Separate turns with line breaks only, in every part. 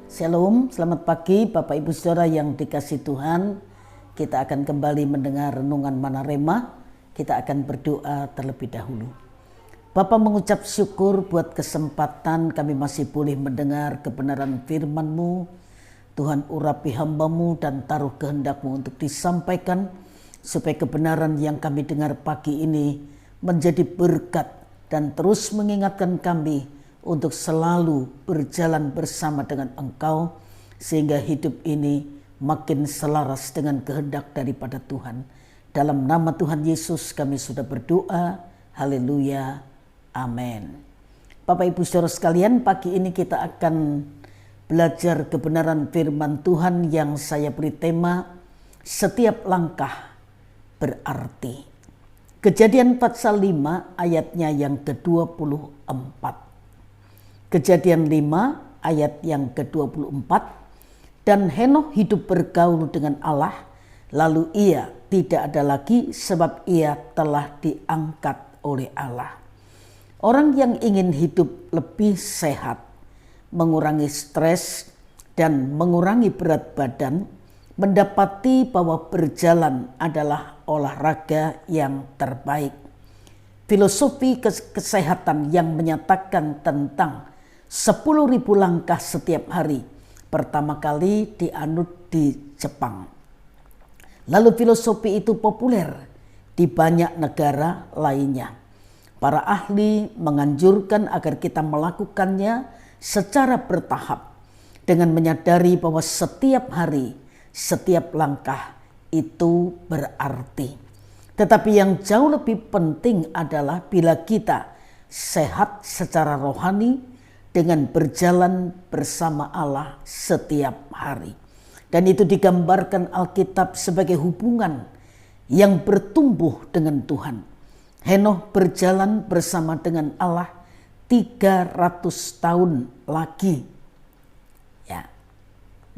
Shalom, selamat pagi Bapak Ibu Saudara yang dikasihi Tuhan. Kita akan kembali mendengar renungan Mana Rema. Kita akan berdoa terlebih dahulu. Bapa, mengucap syukur buat kesempatan kami masih boleh mendengar kebenaran firman-Mu. Tuhan, urapi hamba-Mu dan taruh kehendak-Mu untuk disampaikan, supaya kebenaran yang kami dengar pagi ini menjadi berkat dan terus mengingatkan kami untuk selalu berjalan bersama dengan Engkau, sehingga hidup ini makin selaras dengan kehendak daripada Tuhan. Dalam nama Tuhan Yesus kami sudah berdoa. Haleluya. Amin. Bapak Ibu Saudara sekalian, pagi ini kita akan belajar kebenaran firman Tuhan yang saya beri tema setiap langkah berarti. Kejadian pasal 5 ayatnya yang ke-24. Kejadian 5 ayat yang ke-24. Dan Henokh hidup bergaul dengan Allah, lalu ia tidak ada lagi sebab ia telah diangkat oleh Allah. Orang yang ingin hidup lebih sehat, mengurangi stres dan mengurangi berat badan, mendapati bahwa berjalan adalah olahraga yang terbaik. Filosofi kesehatan yang menyatakan tentang 10.000 langkah setiap hari pertama kali dianut di Jepang. Lalu filosofi itu populer di banyak negara lainnya. Para ahli menganjurkan agar kita melakukannya secara bertahap dengan menyadari bahwa setiap hari, setiap langkah itu berarti. Tetapi yang jauh lebih penting adalah bila kita sehat secara rohani dengan berjalan bersama Allah setiap hari. Dan itu digambarkan Alkitab sebagai hubungan yang bertumbuh dengan Tuhan. Henokh berjalan bersama dengan Allah 300 tahun lagi. Ya.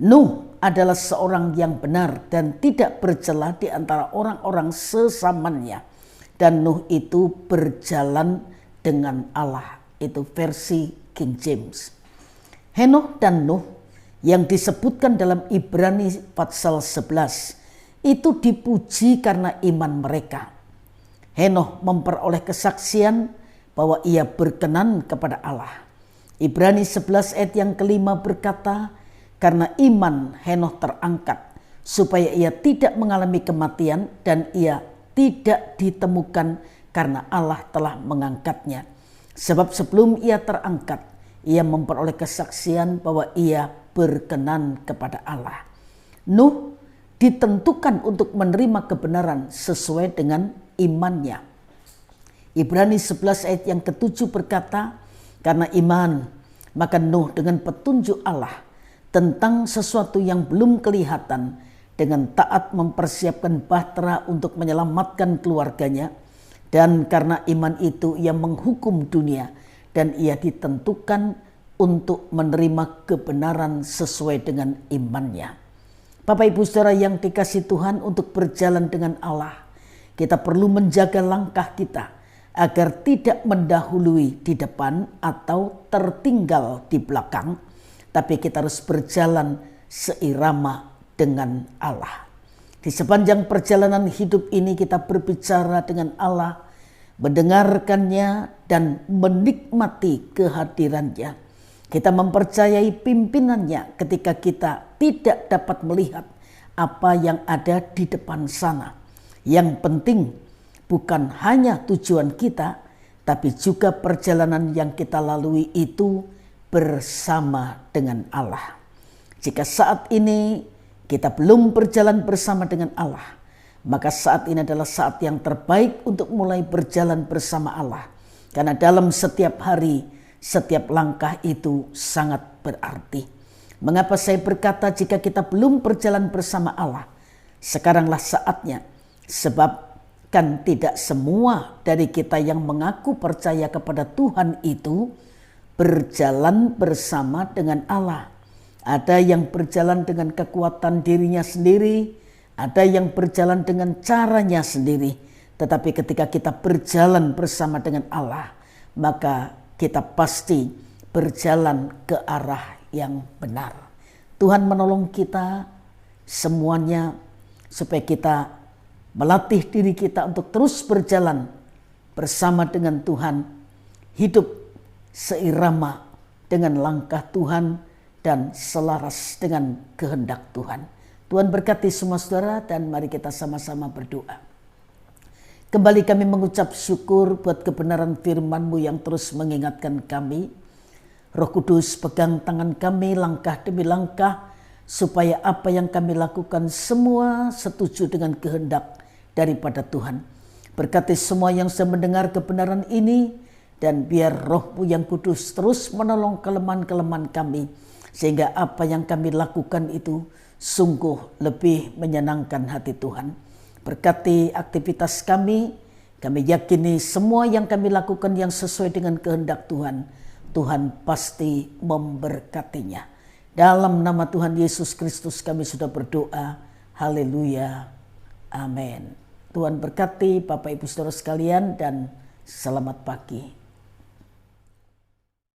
Nuh adalah seorang yang benar dan tidak bercela di antara orang-orang sesamanya. Dan Nuh itu berjalan dengan Allah. Itu versi King James. Henokh dan Nuh yang disebutkan dalam Ibrani pasal 11 itu dipuji karena iman mereka. Henokh memperoleh kesaksian bahwa ia berkenan kepada Allah. Ibrani 11 ayat yang kelima berkata, karena iman Henokh terangkat supaya ia tidak mengalami kematian dan ia tidak ditemukan karena Allah telah mengangkatnya. Sebab sebelum ia terangkat, ia memperoleh kesaksian bahwa ia berkenan kepada Allah. Nuh ditentukan untuk menerima kebenaran sesuai dengan imannya. Ibrani 11 ayat yang ke-7 berkata, karena iman, maka Nuh dengan petunjuk Allah tentang sesuatu yang belum kelihatan, dengan taat mempersiapkan bahtera untuk menyelamatkan keluarganya. Dan karena iman itu ia menghukum dunia dan ia ditentukan untuk menerima kebenaran sesuai dengan imannya. Bapak Ibu Saudara yang dikasihi Tuhan, untuk berjalan dengan Allah, kita perlu menjaga langkah kita agar tidak mendahului di depan atau tertinggal di belakang, tapi kita harus berjalan seirama dengan Allah. Di sepanjang perjalanan hidup ini kita berbicara dengan Allah, mendengarkannya dan menikmati kehadirannya. Kita mempercayai pimpinannya ketika kita tidak dapat melihat apa yang ada di depan sana. Yang penting bukan hanya tujuan kita, tapi juga perjalanan yang kita lalui itu bersama dengan Allah. Jika saat ini kita belum berjalan bersama dengan Allah, maka saat ini adalah saat yang terbaik untuk mulai berjalan bersama Allah. Karena dalam setiap hari, setiap langkah itu sangat berarti. Mengapa saya berkata jika kita belum berjalan bersama Allah, sekaranglah saatnya. Sebab kan tidak semua dari kita yang mengaku percaya kepada Tuhan itu berjalan bersama dengan Allah. Ada yang berjalan dengan kekuatan dirinya sendiri, ada yang berjalan dengan caranya sendiri. Tetapi ketika kita berjalan bersama dengan Allah, maka kita pasti berjalan ke arah yang benar. Tuhan menolong kita semuanya supaya kita melatih diri kita untuk terus berjalan bersama dengan Tuhan, hidup seirama dengan langkah Tuhan dan selaras dengan kehendak Tuhan. Tuhan berkati semua saudara dan mari kita sama-sama berdoa. Kembali kami mengucap syukur buat kebenaran firman-Mu yang terus mengingatkan kami. Roh Kudus pegang tangan kami langkah demi langkah supaya apa yang kami lakukan semua setuju dengan kehendak daripada Tuhan. Berkati semua yang sedang mendengar kebenaran ini dan biar Roh-Mu yang kudus terus menolong kelemahan-kelemahan kami sehingga apa yang kami lakukan itu sungguh lebih menyenangkan hati Tuhan. Berkati aktivitas kami yakini semua yang kami lakukan yang sesuai dengan kehendak Tuhan, Tuhan pasti memberkatinya. Dalam nama Tuhan Yesus Kristus kami sudah berdoa. Haleluya. Amin. Tuhan berkati Bapak Ibu Saudara sekalian dan selamat pagi.